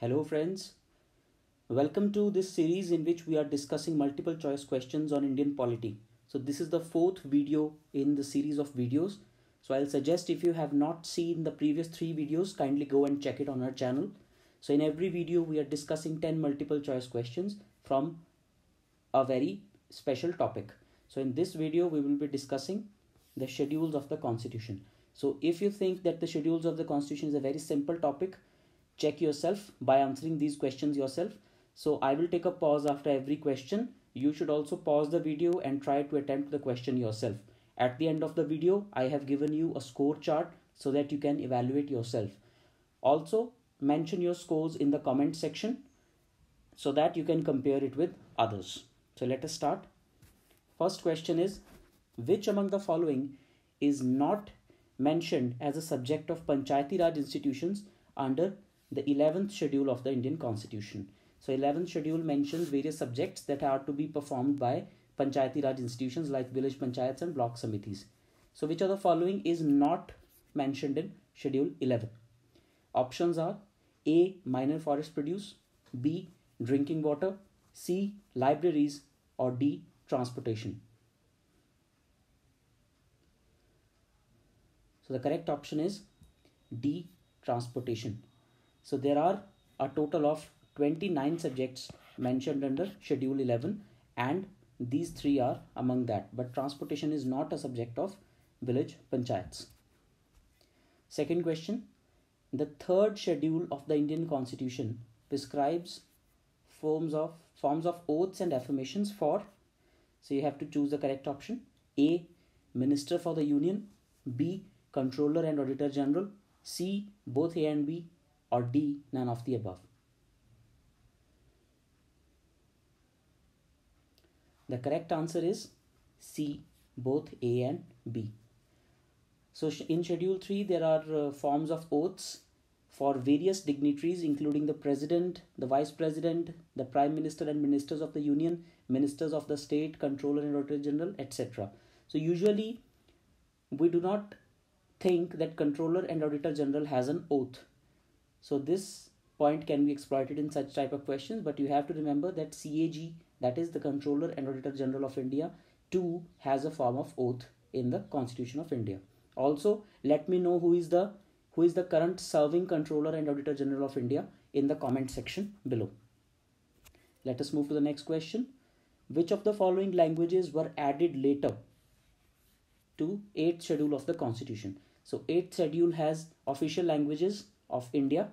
Hello friends, welcome to this series in which we are discussing multiple choice questions on Indian polity. So this is the fourth video in the series of videos. So I'll suggest if you have not seen the previous three videos, kindly go and check it on our channel. So in every video we are discussing 10 multiple choice questions from a very special topic. So in this video we will be discussing the schedules of the constitution. So if you think that the schedules of the constitution is a very simple topic, check yourself by answering these questions yourself. So I will take a pause after every question. You should also pause the video and try to attempt the question yourself. At the end of the video, I have given you a score chart so that you can evaluate yourself. Also, mention your scores in the comment section so that you can compare it with others. So let us start. First question is, which among the following is not mentioned as a subject of Panchayati Raj Institutions under the 11th schedule of the Indian Constitution? So 11th schedule mentions various subjects that are to be performed by Panchayati Raj institutions like village panchayats and block samitis. So which of the following is not mentioned in schedule 11? Options are A. Minor forest produce, B. Drinking water, C. Libraries, or D. Transportation. So the correct option is D. Transportation. So there are a total of 29 subjects mentioned under schedule 11 and these three are among that, but transportation is not a subject of village panchayats. Second question, the third schedule of the Indian Constitution prescribes forms of oaths and affirmations for, so you have to choose the correct option. A. Minister for the Union, B. Controller and Auditor General, C. Both A and B, or D. None of the above. The correct answer is C. Both A and B. So in schedule 3 there are forms of oaths for various dignitaries including the President, the Vice President, the Prime Minister and Ministers of the Union, Ministers of the State, Controller and Auditor General, etc. So usually we do not think that Controller and Auditor General has an oath. So this point can be exploited in such type of questions, but you have to remember that CAG, that is the Controller and Auditor General of India, too has a form of oath in the Constitution of India. Also, let me know who is the current serving Controller and Auditor General of India in the comment section below. Let us move to the next question. Which of the following languages were added later to 8th schedule of the Constitution? So 8th schedule has official languages of India.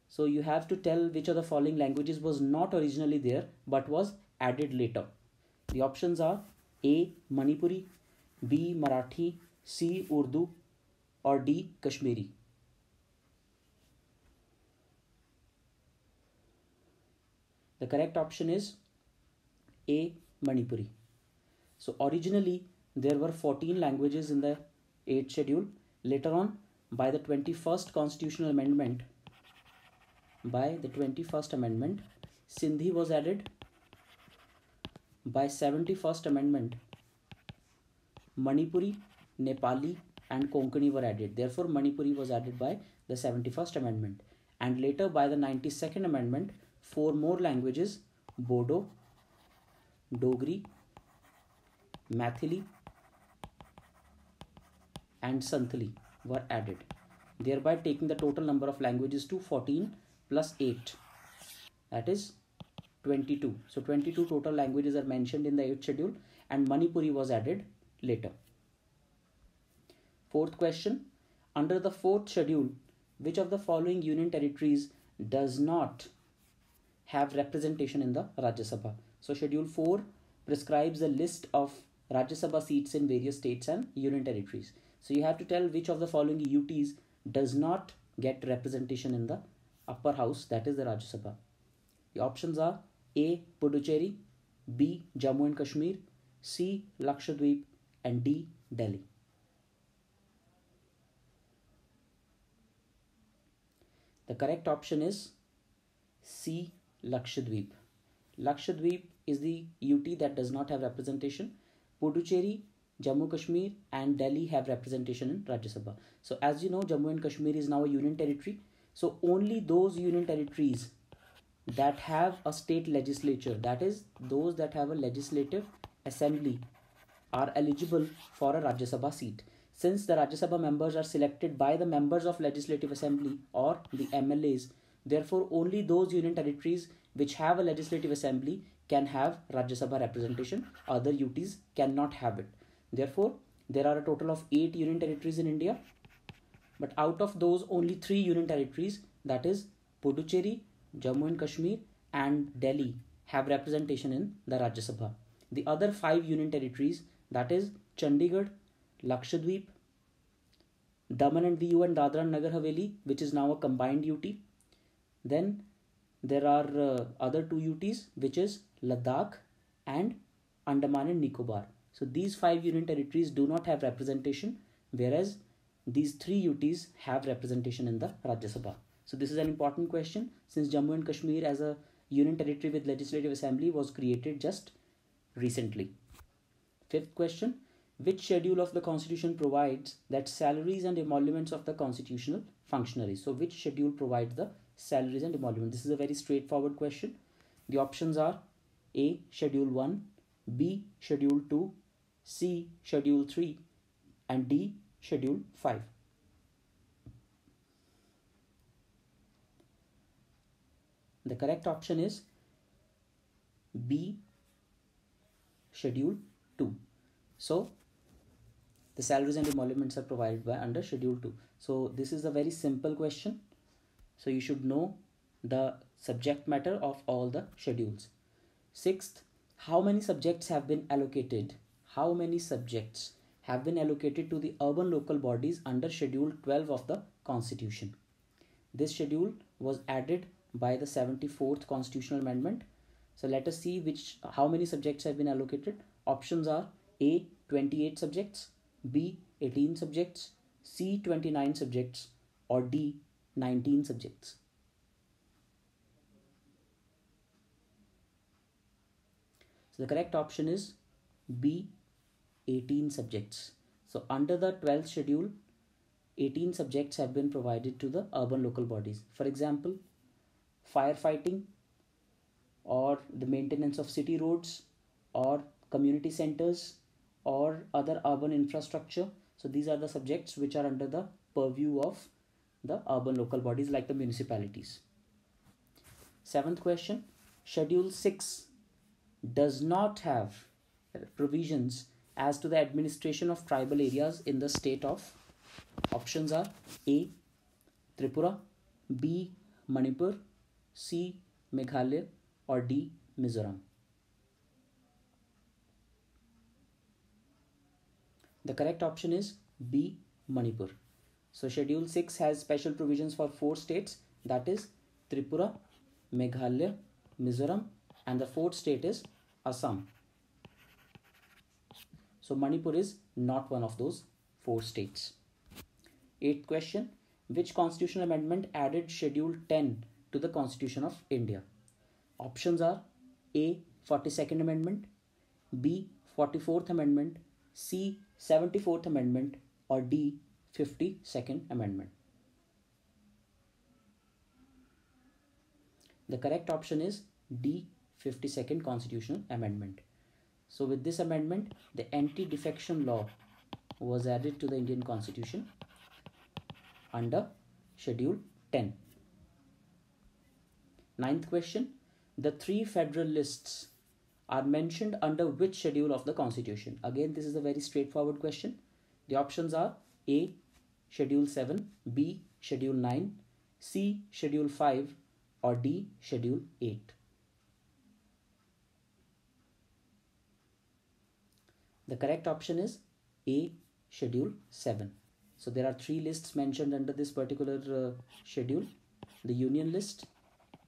So you have to tell which of the following languages was not originally there but was added later. The options are A. Manipuri, B. Marathi, C. Urdu, or D. Kashmiri. The correct option is A. Manipuri. So originally there were 14 languages in the 8th schedule. Later on, by the 21st constitutional amendment, Sindhi was added. By 71st amendment, Manipuri, Nepali and Konkani were added. Therefore, Manipuri was added by the 71st amendment. And later by the 92nd amendment, 4 more languages, Bodo, Dogri, Mathili and Santhali were added, thereby taking the total number of languages to 14 plus 8, that is 22. So 22 total languages are mentioned in the 8th schedule and Manipuri was added later. Fourth question, under the 4th schedule, which of the following union territories does not have representation in the Rajya Sabha? So schedule 4 prescribes a list of Rajya Sabha seats in various states and union territories. So you have to tell which of the following UTs does not get representation in the upper house, that is the Rajya Sabha. The options are A. Puducherry, B. Jammu and Kashmir, C. Lakshadweep and D. Delhi. The correct option is C. Lakshadweep. Lakshadweep is the UT that does not have representation. Puducherry, Jammu Kashmir and Delhi have representation in Rajya Sabha. So as you know, Jammu and Kashmir is now a union territory. So only those union territories that have a state legislature, that is those that have a legislative assembly, are eligible for a Rajya Sabha seat. Since the Rajya Sabha members are selected by the members of legislative assembly or the MLAs, therefore only those union territories which have a legislative assembly can have Rajya Sabha representation. Other UTs cannot have it. Therefore there are a total of 8 union territories in India, but out of those only 3 union territories, that is Puducherry, Jammu and Kashmir and Delhi, have representation in the Rajya Sabha. The other 5 union territories, that is Chandigarh, Lakshadweep, Daman and Diu and Dadra and Nagar Haveli, which is now a combined UT. Then there are other 2 UTs, which is Ladakh and Andaman and Nicobar. So these 5 union territories do not have representation, whereas these 3 UTs have representation in the Rajya Sabha. So this is an important question, since Jammu and Kashmir as a union territory with legislative assembly was created just recently. 5th question, which schedule of the constitution provides that salaries and emoluments of the constitutional functionaries? So which schedule provides the salaries and emoluments? This is a very straightforward question. The options are A. Schedule 1, B. Schedule 2, C. Schedule 3 and D. Schedule 5. The correct option is B. Schedule 2. So the salaries and emoluments are provided by under Schedule 2. So this is a very simple question. So you should know the subject matter of all the schedules. 6th, how many subjects have been allocated? How many subjects have been allocated to the urban local bodies under Schedule 12 of the Constitution? This schedule was added by the 74th Constitutional Amendment. So let us see how many subjects have been allocated. Options are A. 28 subjects, B. 18 subjects, C. 29 subjects or D. 19 subjects. So the correct option is B. 18 subjects. So under the 12th schedule, 18 subjects have been provided to the urban local bodies. For example, firefighting or the maintenance of city roads or community centers or other urban infrastructure. So these are the subjects which are under the purview of the urban local bodies like the municipalities. 7th question, Schedule 6 does not have provisions as to the administration of tribal areas in the state of. Options are A. Tripura, B. Manipur, C. Meghalaya or D. Mizoram. The correct option is B. Manipur. So Schedule 6 has special provisions for 4 states, that is Tripura, Meghalaya, Mizoram and the 4th state is Assam. So Manipur is not one of those 4 states. 8th question, which constitutional amendment added Schedule 10 to the Constitution of India? Options are A. 42nd Amendment, B. 44th Amendment, C. 74th Amendment or D. 52nd Amendment. The correct option is D. 52nd Constitutional Amendment. So with this amendment, the anti-defection law was added to the Indian Constitution under Schedule 10. 9th question, the 3 federalists are mentioned under which schedule of the Constitution? Again, this is a very straightforward question. The options are A. Schedule 7, B. Schedule 9, C. Schedule 5 or D. Schedule 8. The correct option is A. Schedule 7. So there are 3 lists mentioned under this particular schedule. The union list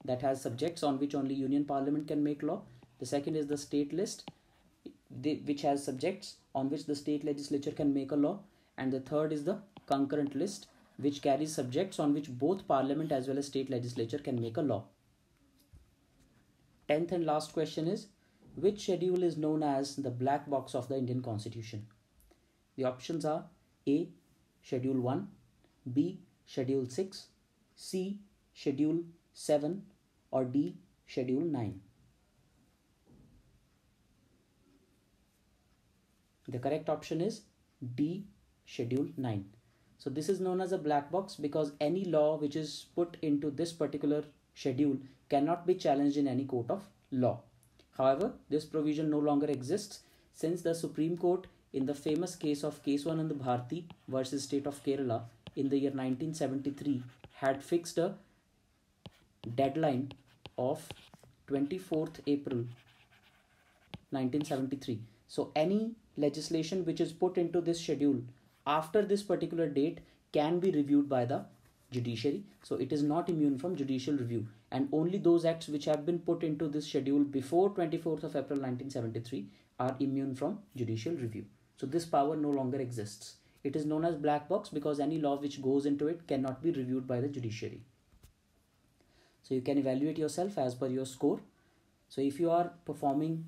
that has subjects on which only union parliament can make law. The second is the state list which has subjects on which the state legislature can make a law. And the third is the concurrent list which carries subjects on which both parliament as well as state legislature can make a law. 10th and last question is, which schedule is known as the black box of the Indian Constitution? The options are A. Schedule 1, B. Schedule 6, C. Schedule 7 or D. Schedule 9. The correct option is D, Schedule 9. So this is known as a black box because any law which is put into this particular schedule cannot be challenged in any court of law. However, this provision no longer exists since the Supreme Court in the famous case of Keswanand Bharti versus State of Kerala in the year 1973 had fixed a deadline of 24th April 1973. So any legislation which is put into this schedule after this particular date can be reviewed by the judiciary. So it is not immune from judicial review, and only those acts which have been put into this schedule before 24th of April 1973 are immune from judicial review. So this power no longer exists. It is known as black box because any law which goes into it cannot be reviewed by the judiciary. So you can evaluate yourself as per your score. So if you are performing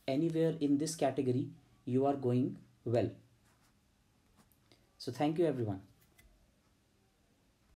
anywhere in this category, you are going well. So thank you everyone.